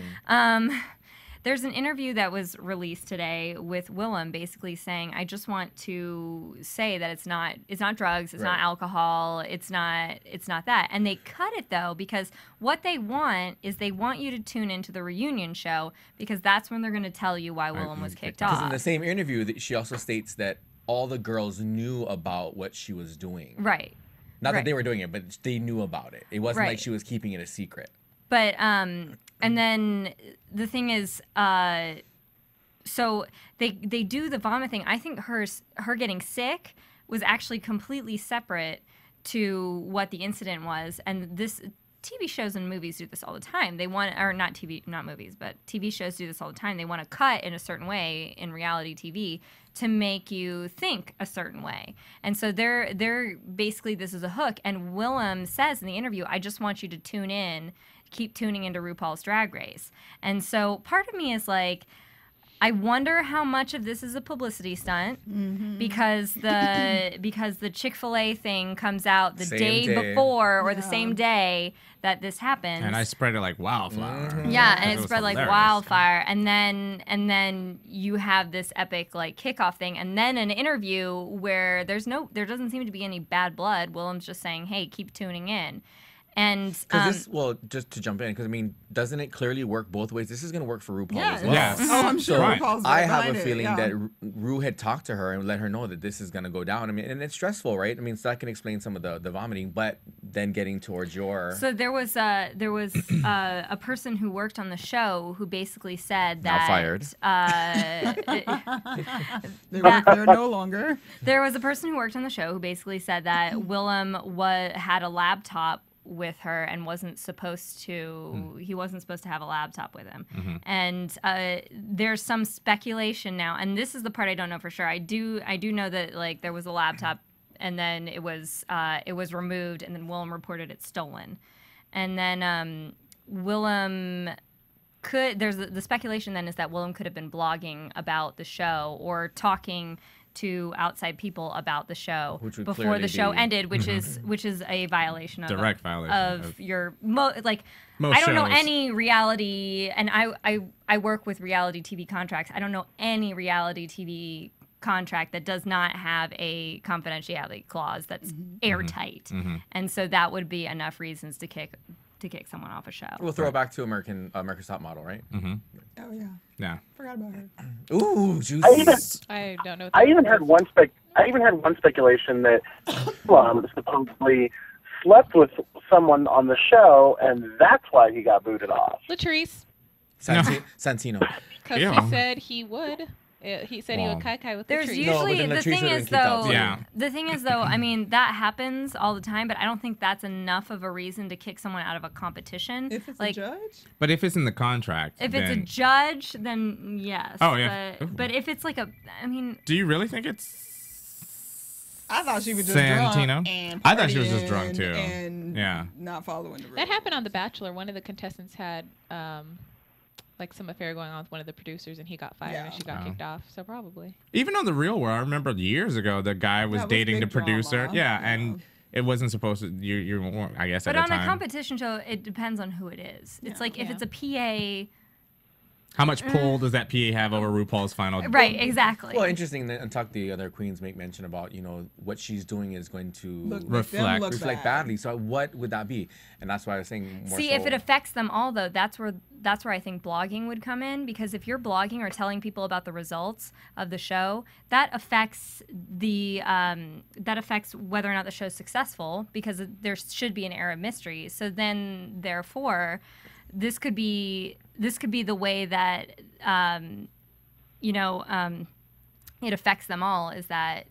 There's an interview that was released today with Willam basically saying, I just want to say that it's not drugs, it's not alcohol, it's not that. And they cut it though, because what they want is they want you to tune into the reunion show, because that's when they're going to tell you why Willam was kicked off. Because in the same interview, she also states that all the girls knew about what she was doing. Right. Not that they were doing it, but they knew about it. It wasn't like she was keeping it a secret. But and then the thing is, so they do the vomit thing. I think her getting sick was actually completely separate to what the incident was. And this TV shows and movies do this all the time. They want, or not movies, but TV shows do this all the time. They want to cut in a certain way in reality TV to make you think a certain way. And so they're basically, this is a hook. And Willam says in the interview, I just want you to tune in, keep tuning into RuPaul's Drag Race. And so part of me is like, I wonder how much of this is a publicity stunt because the Chick-fil-A thing comes out the day before or the same day that this happens. And I spread it like wildfire. Yeah, and it spread like wildfire. And then you have this epic like kickoff thing, and then an interview where there doesn't seem to be any bad blood. Willam's just saying, "Hey, keep tuning in." And just to jump in, because I mean, doesn't it clearly work both ways? This is going to work for RuPaul as well. Yes. Oh, I'm sure. So RuPaul's I have a behind feeling it, that Ru had talked to her and let her know that this is going to go down. I mean, and it's stressful, right? I mean, so that can explain some of the vomiting, but then getting towards your. So there was a person who worked on the show who basically said that now fired. They're no longer. There was a person who worked on the show who basically said that Willam had a laptop with her and wasn't supposed to he wasn't supposed to have a laptop with him. And there's some speculation now, and this is the part I don't know for sure. I do know that like there was a laptop and then it was removed, and then Willam reported it stolen. And then Willam there's the speculation then is that Willam could have been blogging about the show or talking to outside people about the show before the show ended, which is a violation of direct violation of your most I don't know any reality, and I work with reality TV contracts. I don't know any reality TV contract that does not have a confidentiality clause that's airtight, and so that would be enough reasons to kick someone off a show. We'll throw it back to America's Top Model, right? Oh yeah. Yeah. Forgot about her. Ooh, juicy. I don't know. I even had one speculation that supposedly slept with someone on the show, and that's why he got booted off. Latrice. Santino. Because he said he would. He said he would kai with There's Latrice. usually the thing is though, I mean that happens all the time, but I don't think that's enough of a reason to kick someone out of a competition. If it's like, a judge? But if it's in the contract, if it's a judge, then yes. Oh yeah. But if it's like do you really think it's? I thought she was just Santino? drunk and I thought she was just drunk too. And yeah. not following the rules. That happened on The Bachelor. One of the contestants had like some affair going on with one of the producers, and he got fired and she got kicked off. So probably. Even on The Real World, I remember years ago the guy was dating the producer. Yeah, and it wasn't supposed to. You weren't, I guess. But at the time. on a competition show, it depends on who it is. It's like if it's a PA. How much pull does that PA have over RuPaul's final? Right, exactly. Well, interesting. And talk the other queens make mention about what she's doing is going to reflect badly. So what would that be? And that's why I was saying more. If it affects them all, though, that's where I think blogging would come in, because if you're blogging or telling people about the results of the show, that affects whether or not the show's successful, because there should be an air of mystery. So then, therefore, this could be the way that it affects them all, is that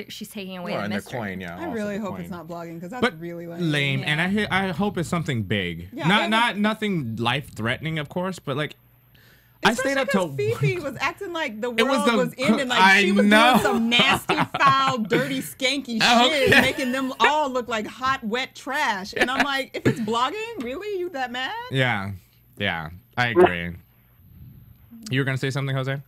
she's taking away the mystery. Coin, yeah. I really hope it's not blogging, because that's really lame. Yeah. And I hope it's something big. Yeah, not nothing life threatening, of course, but like I stayed up till Phi Phi was acting like the world was ending, like she was doing some nasty, foul, dirty, skanky shit, making them all look like hot, wet trash. And I'm like, if it's blogging, really, you that mad? Yeah, I agree. You were gonna say something, Jose?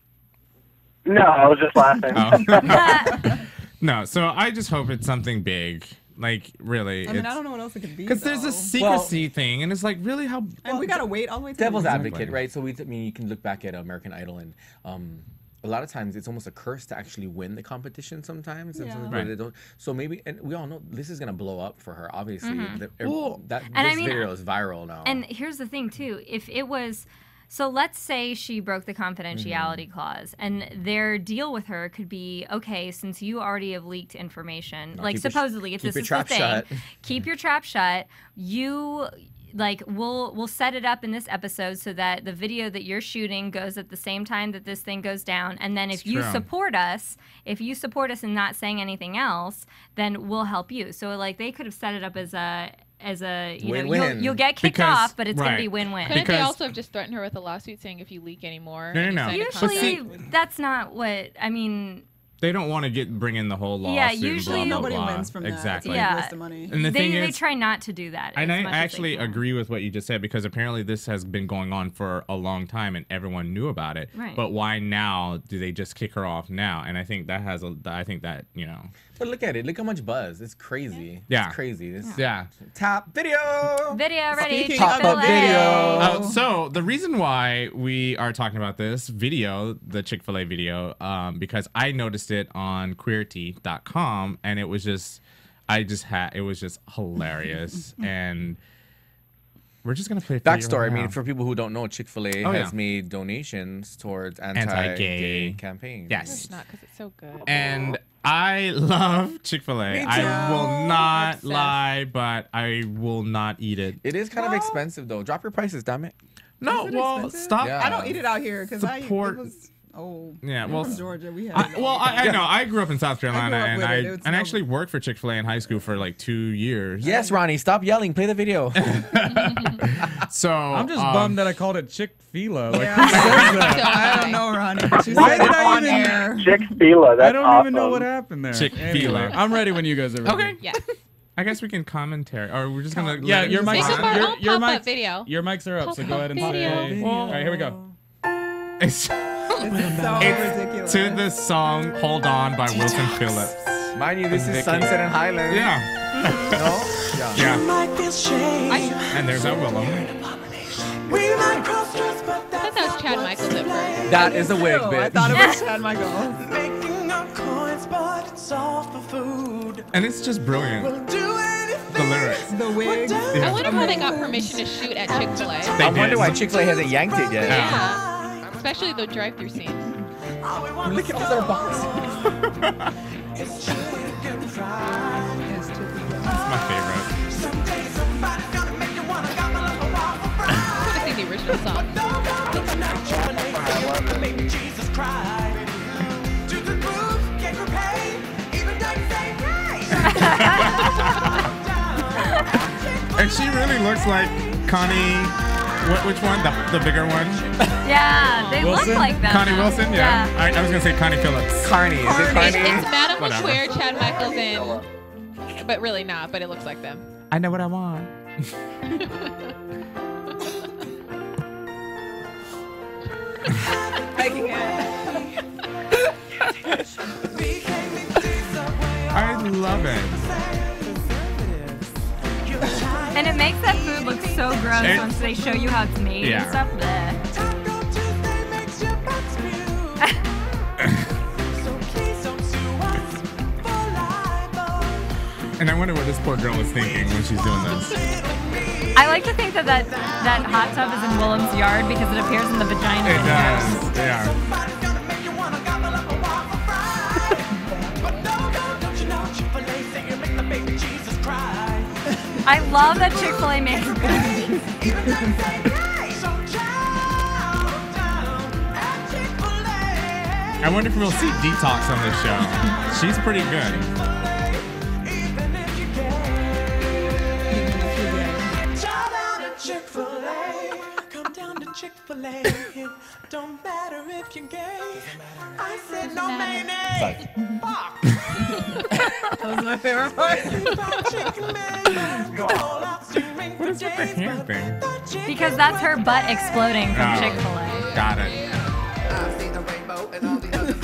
No, I was just laughing. Oh. No, so I just hope it's something big. Like, really. I mean, I don't know what else it could be. Because there's a secrecy thing, and it's like, really, how... And we got to wait all the way to Devil's advocate, right? So, you can look back at American Idol, and a lot of times it's almost a curse to actually win the competition sometimes. And sometimes they don't. So, maybe, and we all know this is going to blow up for her, obviously. This video is viral now. And here's the thing, too. If it was... So let's say she broke the confidentiality clause, and their deal with her could be, okay, since you already have leaked information, like supposedly, if this is the thing, keep your trap shut. You, we'll set it up in this episode so that the video that you're shooting goes at the same time that this thing goes down, and then if you support us in not saying anything else, then we'll help you. So they could have set it up as a you'll get kicked off, but it's going to be win-win. Couldn't they also have just threatened her with a lawsuit saying if you leak anymore? No. Usually, that's not what, I mean... They don't want to bring in the whole lawsuit. Yeah, usually nobody wins from that. Exactly. Yeah. Waste of money. And the thing They is, try not to do that. and as I much as they actually can. agree with what you just said, because apparently this has been going on for a long time and everyone knew about it. Right. But why now do they just kick her off now? And I think that But look at it. Look how much buzz. It's crazy. Yeah. It's crazy. Yeah. Top video. Video ready. Speaking Top of up video. So the reason why we are talking about this video, the Chick-fil-A video, because I noticed it on queerty.com and it was just hilarious. And we're just gonna play Backstory. I mean, for people who don't know, Chick-fil-A Oh, has yeah. made donations towards Anti-gay campaigns. Yes. It's not because it's so good. And I love Chick-fil-A. Me too. I will not Obsessed. lie, but I will not eat it. It is kind of expensive though. Drop your prices, damn it. No, Is it well, expensive? stop. Yeah. I don't eat it out here because Support- it was. Oh, Yeah, I'm well, from Georgia. We had. I know. I grew up in South Carolina, up and with I it. It was and no- actually worked for Chick-fil-A in high school for like 2 years. Yes, Ronnie, stop yelling. Play the video. So I'm just bummed that I called it Chick-fil-A. Like, Yeah. who says that? I don't know, Ronnie. But you Why said did it I on even- air. Chick-fil-A. That's I don't awesome. even know what happened there. Chick-fil-A. Anyway, I'm ready when you guys are ready. Okay. Yeah. I guess we can commentary, or we're just gonna. Yeah, your Make mics. up our own Your pop-up mics. video. Your mics are up, so go ahead and Pop-up say. video. All right, here we go. It's, It's so ridiculous. to the song "Hold On" by Wilson Phillips. Mind you, this is Vicky. Sunset and Highland. Yeah, No? Yeah. yeah. And there's our Willam. I thought that was Chad Michaels at first. That is a wig, I bitch. thought it was Chad Michaels. And it's just brilliant. The lyrics. The wig. I wonder how they got permission to shoot at Chick-fil-A. I wonder why Chick-fil-A hasn't yanked it yet. Yeah. Especially the drive-through scene. Look at all their boxes. It's my favorite. I think the original song. And she really looks like Connie. Which one? The bigger one? Yeah, they Wilson? look like them. Connie now. Wilson? Yeah. I was gonna say Connie Phillips. Carney. Is it Carney? It's Madam Whatever. Where Chad Michaels in, but really not. But it looks like them. I know what I want. I love it. And it makes that food look so gross It- once they show you how it's made Yeah. and stuff. Bleh. And I wonder what this poor girl is thinking when she's doing this. I like to think that hot tub is in Willam's yard because it appears in the vagina. It videos. does. Yeah. I love that Chick-fil-A makes I wonder if we'll see Detox on this show. She's pretty good. Chick-fil-A, don't matter if you're gay. I said no mayonnaise. Fuck. That was my favorite part. What is with the hair thing? because that's her butt exploding from Oh, Chick-fil-A. Got it.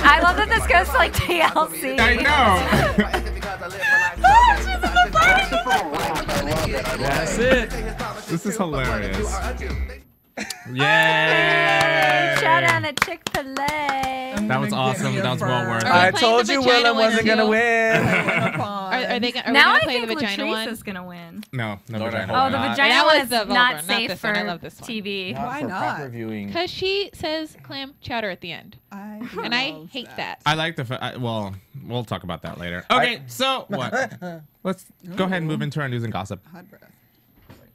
I love that this goes to like TLC. I know. That's it. This is hilarious. Yay! Shout out at Chick-fil-A. That was awesome. That was well worth it. I told you Willam wasn't gonna win. Are they gonna Now I play think the vagina Latrice one? is gonna win. No, Lord, I vagina. hope Oh, the not. vagina That one was is the vulgar, not not safe this for one. I love this one. TV. Not Why for not? proper viewing. Because she says clam chowder at the end. And I hate that. I like the. Well, we'll talk about that later. Okay, so what? Let's go ahead and move into our news and gossip. Hot breath.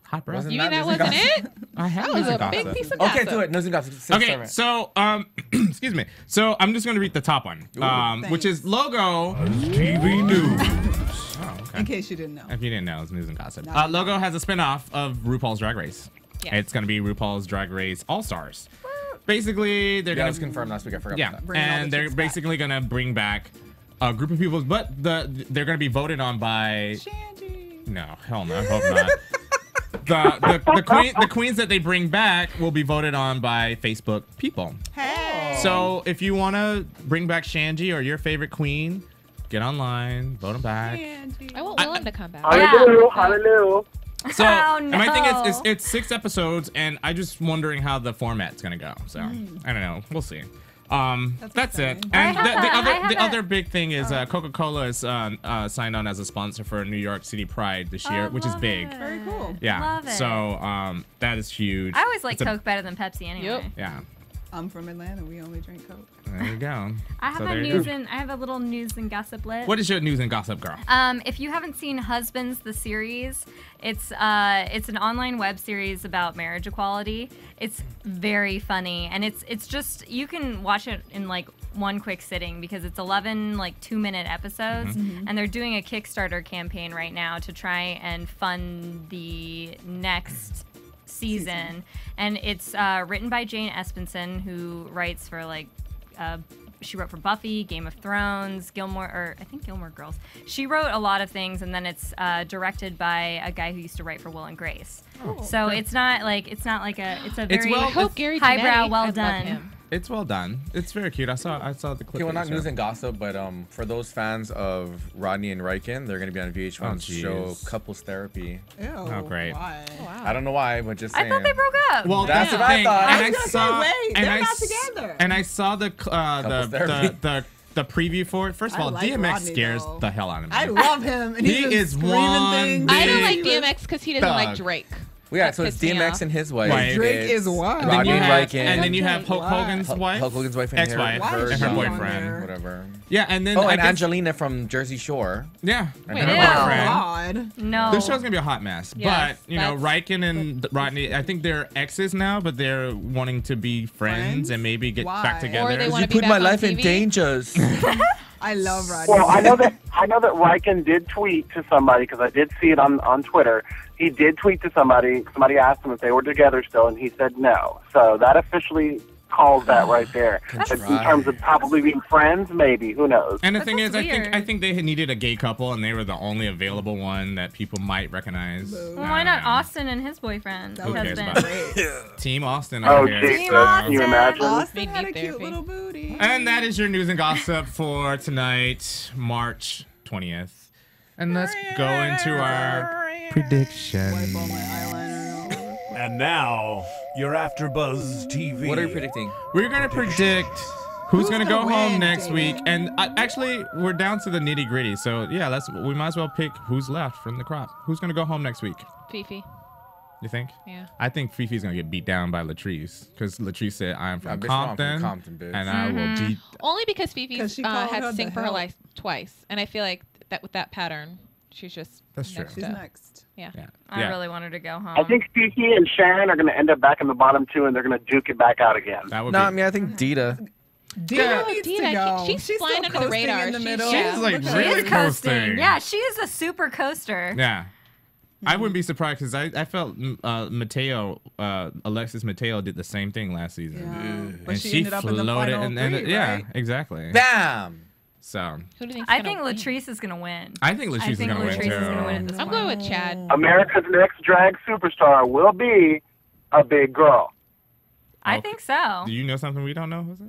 Hot breath. Wasn't You mean that news and wasn't gossip? it? I have That news was and a big gossip. piece of Okay, gossip. do it. News and gossip. Okay, so excuse me. So I'm just gonna read the top one, which is Logo TV News. Oh, okay. In case you didn't know. If you didn't know, it's news and gossip. No. Logo has a spin-off of RuPaul's Drag Race. Yeah. It's gonna be RuPaul's Drag Race All Stars. Basically, they're Yeah, gonna that was confirmed last week. I forgot yeah, about that. Bringing all and the they're chicks back. basically gonna bring back a group of people, but they're going to be voted on by. Shandy. No, hell no, I hope not. The queens that they bring back will be voted on by Facebook people. Hey. So if you want to bring back Shandy or your favorite queen, get online, vote them back. I want Willam to come back. Hallelujah, hallelujah. So Oh, no. my thing is, it's 6 episodes, and I'm just wondering how the format's gonna go. So I don't know. We'll see. That's it. And the other big thing is Coca-Cola is signed on as a sponsor for New York City Pride this year, which is big. Very cool. Yeah. Love it. So that is huge. I always like Coke better than Pepsi anyway. Yep. Yeah. I'm from Atlanta. We only drink Coke. There you go. I have I have a little news and gossip list. What is your news and gossip, girl? If you haven't seen Husbands the series, it's an online web series about marriage equality. It's very funny, and it's just you can watch it in like one quick sitting because it's 11 like 2-minute episodes, and they're doing a Kickstarter campaign right now to try and fund the next season. And it's written by Jane Espenson, who writes for like she wrote for Buffy, Game of Thrones, Gilmore Girls. She wrote a lot of things, and then it's directed by a guy who used to write for Will and Grace. So it's not like it's a very highbrow, well done. It's well done. It's very cute. I saw the clip. Okay, well, not news and gossip, but for those fans of Rodney and Riken, they're going to be on VH1's show Couples Therapy. Ew. Oh, great. Why? Wow. I don't know why, but just saying. I thought they broke up. Well, that's what I thought. And I saw, they're not together. And I saw the preview for it. First of all, like DMX Rodney, scares though. the hell out of me. I love him. And He is one things. I don't big like DMX because he doesn't like thug. Drake. Well, yeah, That so it's pissed me DMX off. and his wife. Right. Drake It's is wild. And then Rodney you and have, Riken. and then you have Hulk Hogan's wife, Hulk Hogan's wife and ex-wife, her and her son, boyfriend. whatever. Yeah, and then Oh, I and guess, Angelina from Jersey Shore. Yeah, Wait, and her ew. boyfriend. God. No. This show's gonna be a hot mess, Yes, but you know, that's- Riken and Rodney, I think they're exes now, but they're wanting to be friends and maybe get Why? back together. Or they You want to be put back my on life in TV. dangers. I love Rodney. Well, I know that Riken did tweet to somebody because I did see it on Twitter. He did tweet to somebody. Somebody asked him if they were together still, and he said no. So that officially calls that right there. But in terms of probably being friends, maybe, who knows? And the thing is, weird. I think they had needed a gay couple, and they were the only available one that people might recognize. Well, why not Austin and his boyfriend? Who cares husband? about Team Austin Oh, over here. Jesus. Can you imagine? Austin had a Big cute therapy. little booty. And that is your news and gossip for tonight, March 20th. And let's go into our prediction. Wipe all my eyeliner. And now, your AfterBuzz TV. What are you predicting? We're going to predict who's going to go gonna home win, next David? week. And actually, we're down to the nitty gritty. So, yeah, we might as well pick who's left from the crop. Who's going to go home next week? Phi Phi. You think? Yeah. I think Phi Phi's going to get beat down by Latrice. Because Latrice said, I'm from bitch, I'm from Compton. Compton, bitch. And I will beat. Only because Phi 'Cause she Phi called had her to sing the for her hell. life twice, and I feel like that with that pattern, she's just That's true. next She's up. next. Yeah. Yeah. I Yeah. really wanted to go home. I think Phi Phi and Sharon are going to end up back in the bottom two, and they're going to duke it back out again. That would No, be. I mean, I think DiDa. DiDa needs DiDa, to go. she's flying still under the coasting radar. in the She's- middle. she's, She's like Look at really her. She is coasting. coasting. Yeah, she is a super coaster. Yeah. I wouldn't be surprised because I felt Alexis Mateo did the same thing last season. Yeah. But And she ended up in the final three, yeah, right? exactly. Bam! So Who do you think's I gonna think win? Latrice is gonna win. I think Latrice is gonna win Latrice is gonna win at too. this I'm point. going with Chad. America's next drag superstar will be a big girl. I think so. Do you know something we don't know? Was it?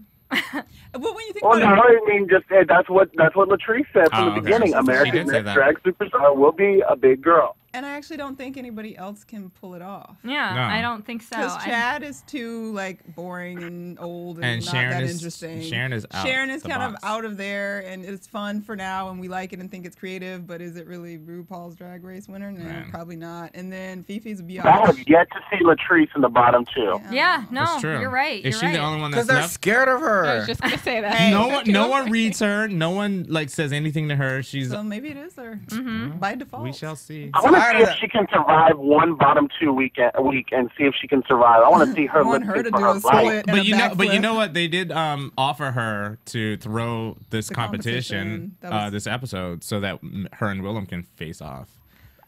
Well, when you think Well, about no, it, I mean, just that's what Latrice said from Oh, the okay. beginning. She did America's say next that. drag superstar will be a big girl. and I actually don't think anybody else can pull it off. Yeah, No. I don't think so. Because Chad is too like boring and old and, And not Sharon that is- interesting. Sharon is out Sharon is the kind box. of out of there, and it's fun for now, and we like it and think it's creative. But is it really RuPaul's Drag Race winner? No, Man. probably not. And then Fifi's a I biatch. have yet to see Latrice in the bottom two. Yeah, no, That's true. you're right. Is You're she right. the only one Because that's they're left? scared of I her. was just gonna say that. No one reads her. No one like says anything to her. She's. So maybe it is her Mm-hmm. by default. We shall see. I want to Tired see of if that. she can survive one bottom two week and see if she can survive. I want to see her I want lip her sync to for do her a life. split and But a you backflip. know what? They did offer her to throw this The competition, competition. That was- this episode, so that her and Willam can face off.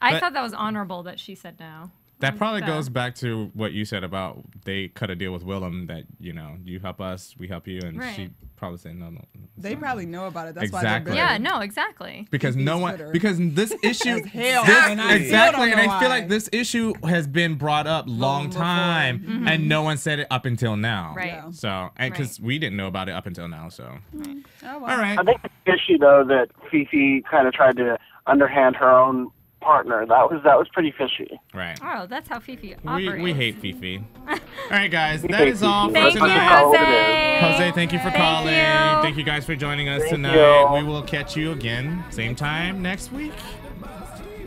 I But- thought that was honorable that she said no. That probably So- goes back to what you said about they cut a deal with Willam that you help us, we help you, and Right. she probably said no, They probably know about it. That's Exactly. why Yeah, no, exactly. Because this issue exactly, and I feel like this issue has been brought up long time, and no one said it up until now. Right. Yeah. So, and because we didn't know about it up until now, so. Oh, well. All right. I think the issue though that Phi Phi kind of tried to underhand her own partner, that was pretty fishy. Right. Oh, that's how Phi Phi operates. We hate Phi Phi. All right, guys, that is all for Thank you, tonight. Jose. Jose, thank you for calling. Thank you guys for joining us tonight. We will catch you again, same time next week.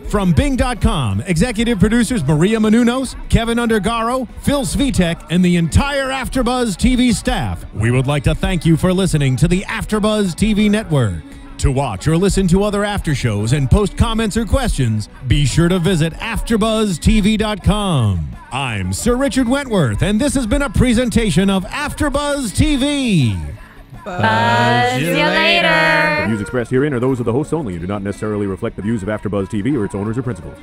From Bing.com, executive producers Maria Menounos, Kevin Undergaro, Phil Svitek, and the entire AfterBuzz TV staff, we would like to thank you for listening to the AfterBuzz TV network. To watch or listen to other after shows and post comments or questions, be sure to visit AfterBuzzTV.com. I'm Sir Richard Wentworth, and this has been a presentation of AfterBuzz TV. Buzz you later. The views expressed herein are those of the hosts only and do not necessarily reflect the views of AfterBuzz TV or its owners or principals.